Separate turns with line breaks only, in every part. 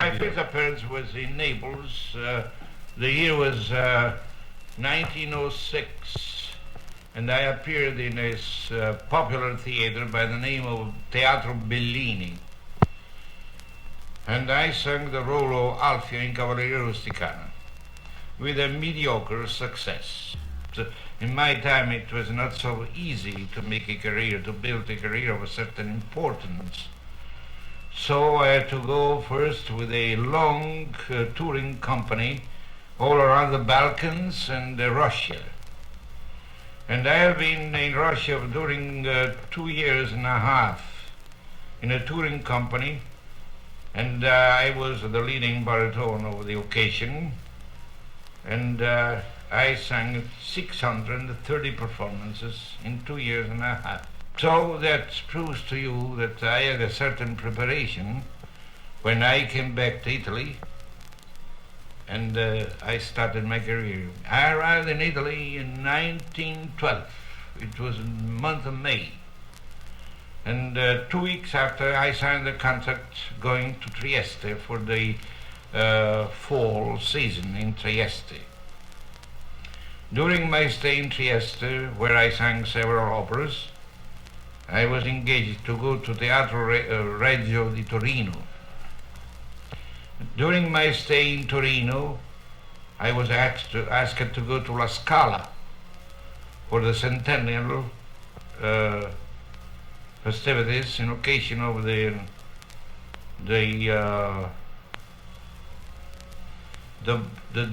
My first appearance was in Naples. The year was 1906, and I appeared in a popular theater by the name of Teatro Bellini. And I sang the role of Alfio in Cavalleria Rusticana with a mediocre success. In my time, it was not so easy to make a career, to build a career of a certain importance. So I had to go first with a long touring company all around the Balkans and Russia. And I have been in Russia during 2 years and a half in a touring company, and I was the leading baritone of the occasion, and I sang 630 performances in 2 years and a half. So that proves to you that I had a certain preparation when I came back to Italy, and I started my career. I arrived in Italy in 1912. It was in the month of May. And 2 weeks after, I signed the contract going to Trieste for the fall season in Trieste. During my stay in Trieste, where I sang several operas, I was engaged to go to Teatro Regio di Torino. During my stay in Torino, I was asked to go to La Scala for the centennial festivities in occasion of the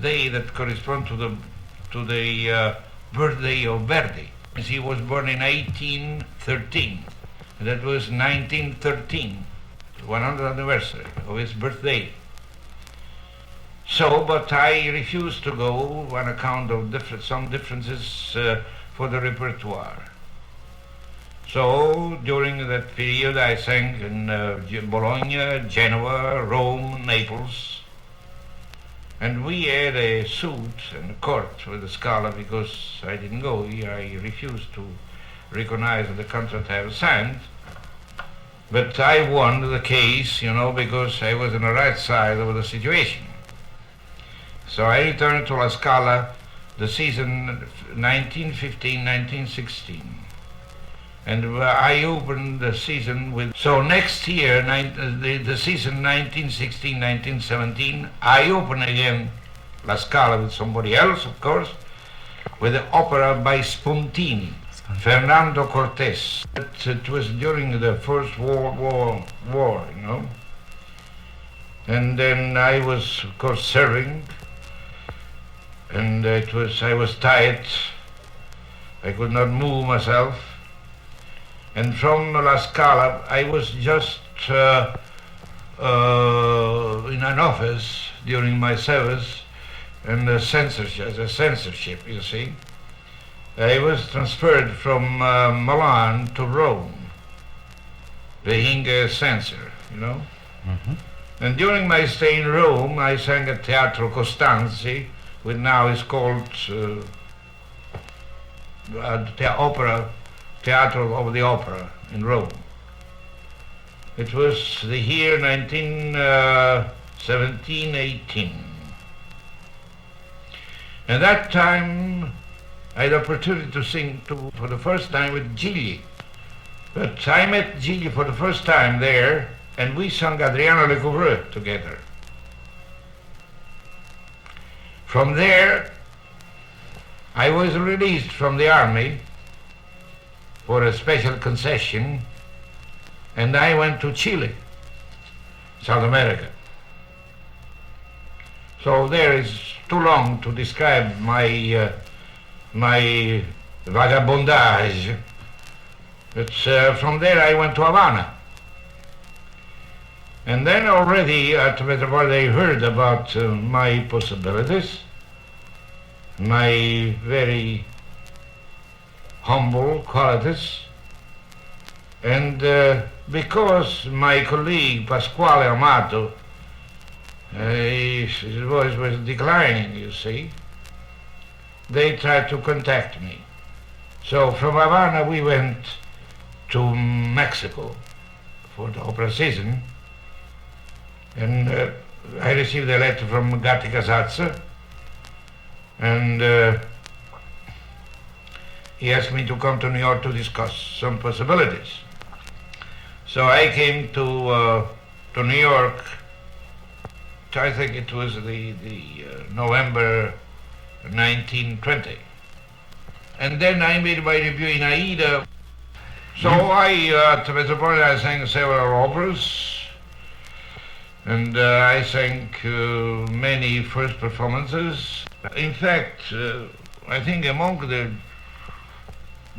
day that corresponds to the birthday of Verdi. He was born in 1813. That was 1913, the 100th anniversary of his birthday. So, but I refused to go on account of some differences for the repertoire. So, during that period, I sang in Bologna, Genoa, Rome, Naples. And we had a suit and a court with the Scala because I didn't go. I refused to recognize the contract I have signed. But I won the case, because I was on the right side of the situation. So I returned to La Scala the season 1915-1916. And I opened the season with... So next year, the season 1916-1917, I opened again La Scala with somebody else, of course, with the opera by Spontini, Fernando Cortés. It was during the First World War, And then I was, of course, serving, and I was tired. I could not move myself. And from La Scala, I was just in an office during my service, and as a censorship, you see. I was transferred from Milan to Rome, being a censor, Mm-hmm. And during my stay in Rome, I sang at Teatro Costanzi, which now is called Teatro of the Opera in Rome. It was the year 1718. At that time, I had the opportunity to sing for the first time with Gigli. But I met Gigli for the first time there, and we sang Adriano Lecouvreur together. From there, I was released from the army for a special concession, and I went to Chile, South America. So there is too long to describe my vagabondage. But from there I went to Havana. And then already at Metropolitan they heard about my possibilities, my very humble qualities, and because my colleague Pasquale Amato, his voice was declining, you see, they tried to contact me. So from Havana we went to Mexico for the opera season, and received a letter from Gatti Casazza, and he asked me to come to New York to discuss some possibilities. So I came to New York. I think it was the November 1920, and then I made my debut in Aida. So at Metropolitan I sang several operas, and I sang many first performances. In fact, I think among the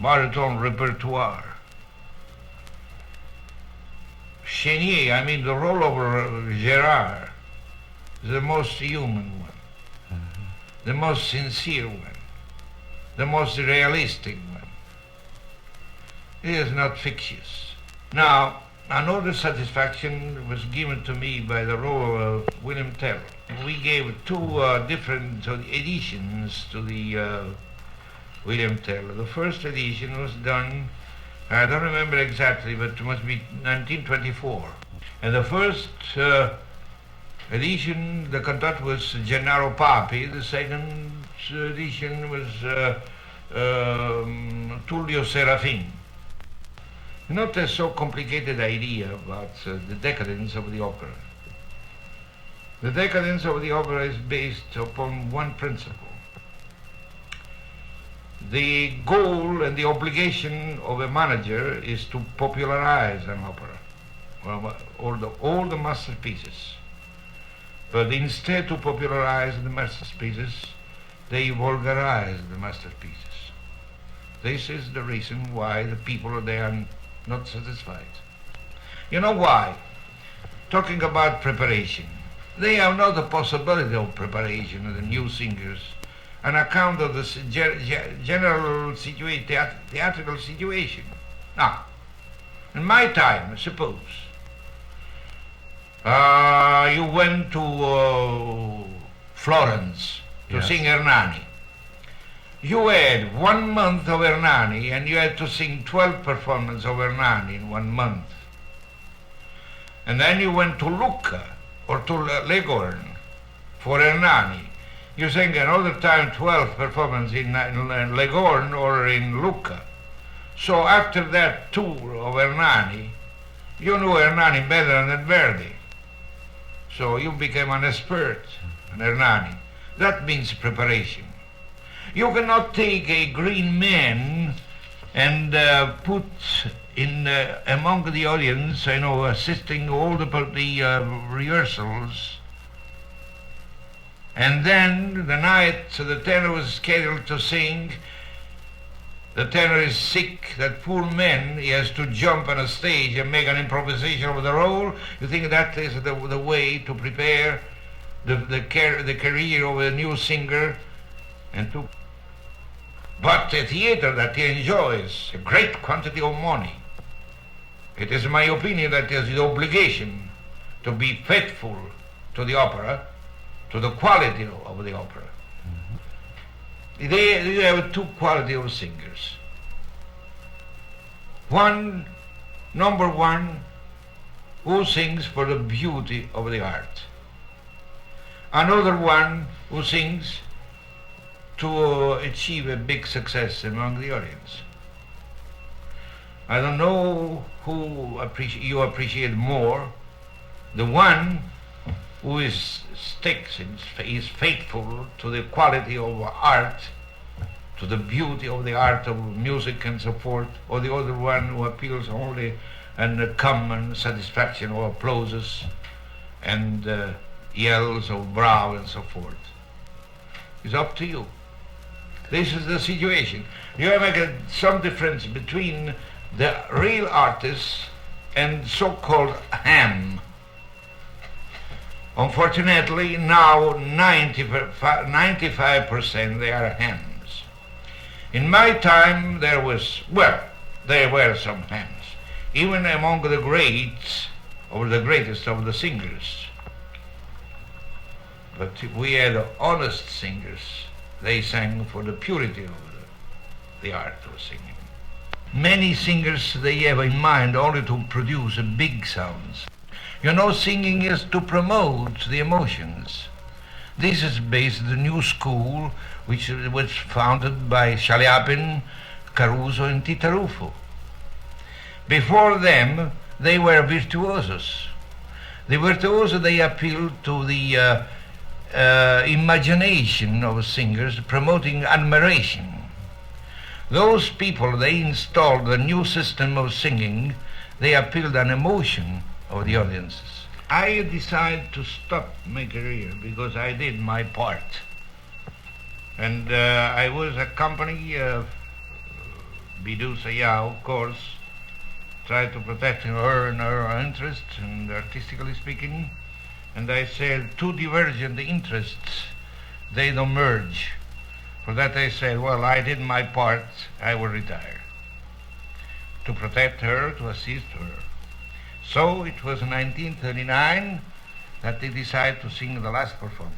baritone repertoire, Chenier, I mean the role of Gerard, is the most human one, the most sincere one, the most realistic one. It is not fictitious. Now, another satisfaction was given to me by the role of William Tell. We gave two different editions to the William Tell. The first edition was done, I don't remember exactly, but it must be 1924. And the first edition, the conductor was Gennaro Papi. The second edition was Tullio Serafin. Not a so complicated idea about the decadence of the opera. The decadence of the opera is based upon one principle. The goal and the obligation of a manager is to popularize an opera, or all the masterpieces. But instead to popularize the masterpieces, they vulgarize the masterpieces. This is the reason why the people they are not satisfied. You know why? Talking about preparation. They have not the possibility of preparation of the new singers on account of the general theatrical situation. Now, in my time, suppose, you went to Florence to sing Hernani. You had 1 month of Hernani, and you had to sing 12 performances of Hernani in 1 month. And then you went to Lucca or to Leghorn for Hernani. You sang another time 12 performances in Leghorn or in Lucca. So after that tour of Hernani, you knew Hernani better than Verdi. So you became an expert in Hernani. That means preparation. You cannot take a green man and put in among the audience, assisting all the rehearsals, and then the night the tenor was scheduled to sing, the tenor is sick, that poor man, he has to jump on a stage and make an improvisation of the role. You think that is the way to prepare the career of a new singer, but a theater that enjoys a great quantity of money, it is my opinion that it has the obligation to be faithful to the opera, to the quality of the opera. They have two quality of singers. Number one, who sings for the beauty of the art. Another one who sings to achieve a big success among the audience. I don't know who you appreciate more, the one who is faithful to the quality of art, to the beauty of the art of music and so forth, or the other one who appeals only and common satisfaction of applauses and yells of bravo and so forth. It's up to you. This is the situation. You make some difference between the real artists and so-called ham. Unfortunately, now 95% they are hams. In my time, there were some hams, even among the greats, or the greatest of the singers. But we had honest singers. They sang for the purity of the art of singing. Many singers, they have in mind only to produce big sounds. You know, singing is to promote the emotions. This is based on the new school which was founded by Scialapin, Caruso and Titarufo. Before them, they were virtuosos. The virtuoso, they appealed to the imagination of singers, promoting admiration. Those people, they installed a new system of singing. They appealed an emotion of the audiences. I decided to stop my career because I did my part. And I was accompanied Bidu Sayão, of course, tried to protect her and her interests, and artistically speaking. And I said, two divergent interests, they don't merge. For that I said, well, I did my part, I will retire. To protect her, to assist her. So it was in 1939 that they decided to sing the last performance.